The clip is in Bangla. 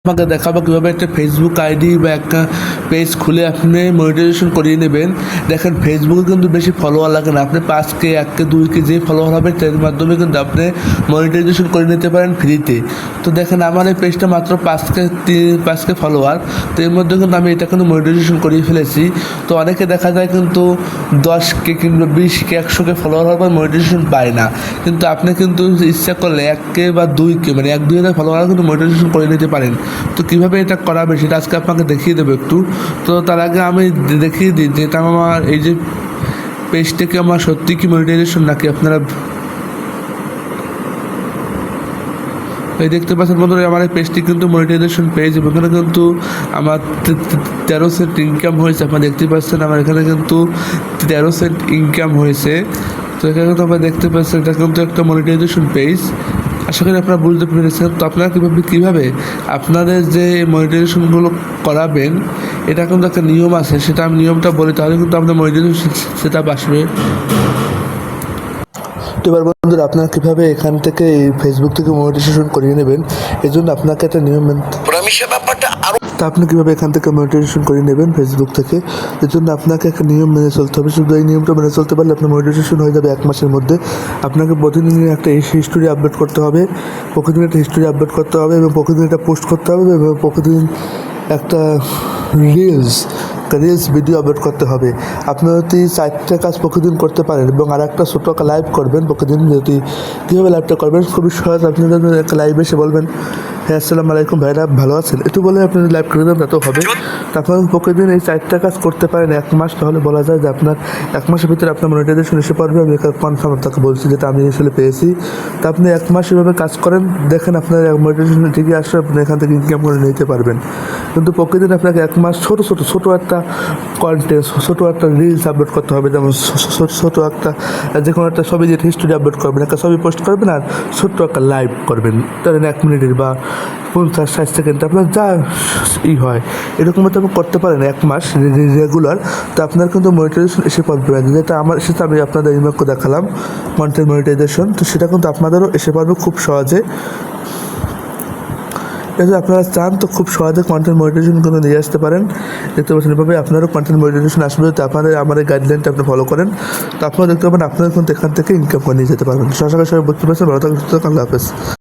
আমাকে দেখাবো কীভাবে একটা ফেসবুক আইডি বা একটা পেজ খুলে আপনি মনিটাইজেশন করিয়ে নেবেন। দেখেন ফেসবুকে কিন্তু বেশি ফলোয়ার লাগে না, আপনি 5K 1K 2K যে ফলোয়ার হবে তার মাধ্যমে কিন্তু আপনি মনিটাইজেশন করে নিতে পারেন ফ্রিতে। তো দেখেন আমার এই পেজটা মাত্র 5K ফলোয়ার, তো এর মধ্যে কিন্তু আমি এটা কিন্তু মনিটাইজেশন করিয়ে ফেলেছি। তো অনেকে দেখা যায় কিন্তু 10K কিংবা 20K 100K ফলোয়ার হওয়ার পর মনিটাইজেশন পায় না, কিন্তু আপনি কিন্তু ইচ্ছা করলে 1K বা 2K মানে 1-2 হাজার ফলোয়ার কিন্তু মনিটাইজেশন করে নিতে পারেন। তো কীভাবে এটা করাবে সেটা আজকে আপনাকে দেখিয়ে দেবো একটু। তো তার আগে আমি দেখিয়ে দিই যে এটা আমার এই যে পেজটাকে আমার সত্যি কি মনিটাইজেশন নাকি। আপনারা এই দেখতে পাচ্ছেন বন্ধুরা, আমার এই পেজটি কিন্তু মনিটাইজেশন পেজ এবং এখানে কিন্তু আমার 13 সেন্ট ইনকাম হয়েছে। আপনারা দেখতে পাচ্ছেন আমার এখানে কিন্তু 13 সেন্ট ইনকাম হয়েছে। তো এখানে কিন্তু আপনারা দেখতে পাচ্ছেন এটা কিন্তু একটা মনিটাইজেশন পেজ। আশা করি আপনারা বুঝতে পেরেছেন। তো আপনারা কীভাবে আপনাদের যে মনিটাইজেশনগুলো করাবেন এটা কিন্তু একটা নিয়ম আছে, সেটা আমি নিয়মটা বলি, তাহলে কিন্তু আপনার মনিটাইজেশন সেটা আসবে। তো এবার বন্ধুরা আপনারা কীভাবে এখান থেকে এই ফেসবুক থেকে মনিটাইজেশন করিয়ে নেবেন, এই জন্য আপনাকে একটা নিয়ম তা আপনি কীভাবে এখান থেকে মনিটাইজেশন করে নেবেন ফেসবুক থেকে, এর জন্য আপনাকে একটা নিয়ম মেনে চলতে হবে। শুধু এই নিয়মটা মেনে চলতে পারলে আপনার মনিটাইজেশন হয়ে যাবে 1 মাসের মধ্যে। আপনাকে প্রতিদিন একটা হিস্টোরি আপডেট করতে হবে, প্রতিদিন একটা হিস্টোরি আপডেট করতে হবে এবং প্রতিদিন একটা পোস্ট করতে হবে এবং প্রতিদিন একটা রিলস ভিডিও আপলোড করতে হবে। আপনি যদি 4টা কাজ প্রতিদিন করতে পারেন এবং আর একটা ছোটো লাইভ করবেন প্রতিদিন, যদি কীভাবে লাইভটা করবেন খুবই সহজ। আপনি যদি একটা লাইভে এসে বলবেন হ্যাঁ আসসালামু আলাইকুম ভাইরা ভালো আছেন, একটু বলে আপনি লাইভ করে দেন তাতেও হবে। তারপর প্রতিদিন এই 4টা কাজ করতে পারেন 1 মাস, তাহলে বলা যায় যে আপনার 1 মাসের ভিতরে আপনার মনিটাইজেশন এসে পড়বে। আমি কনফার্ম আপনাকে বলছি, যেটা আমি আসলে পেয়েছি। তো আপনি 1 মাস এভাবে কাজ করেন, দেখেন আপনার মনিটাইজেশন ঠিকই আসলে আপনি এখান থেকে ইনকাম করে নিতে পারবেন। কিন্তু প্রতিদিন আপনাকে 1 মাস ছোটো একটা কন্টেন্ট, ছোটো একটা রিলস আপলোড করতে হবে। যেমন ছোটো একটা যে কোনো একটা ছবি, যে হিস্টোরি আপলোড করবেন, একটা ছবি পোস্ট করবেন আর ছোট্ট একটা লাইভ করবেন, ধরেন 1 মিনিটের বা 50-60 সেকেন্ড, আপনার যা হয় এরকম আপনি করতে পারেন 1 মাস রেগুলার। তো আপনার কিন্তু মনিটাইজেশন এসে পড়বে, যেটা সেটা আমি আপনাদের এইমাত্র দেখালাম কন্টেন্ট মনিটাইজেশন। তো সেটা কিন্তু আপনাদেরও এসে পড়বে খুব সহজে। যদি আপনারা চান তো খুব সহজে কন্টেন্ট মনিটাইজেশন কিন্তু নিয়ে আসতে পারেন। দেখতে পাচ্ছেন এভাবে আপনারও কন্টেন্ট মনিটাইজেশন আসবে যদি আপনারা আমার এই গাইডলাইনটা আপনি ফলো করেন। তো আপনারা দেখতে পাবেন আপনারা কিন্তু এখান থেকে ইনকাম করে নিয়ে যেতে পারবেন। আশা করি সবাই বুঝতে পারছেন। ভালো থাকুন, আল্লাহ হাফেজ।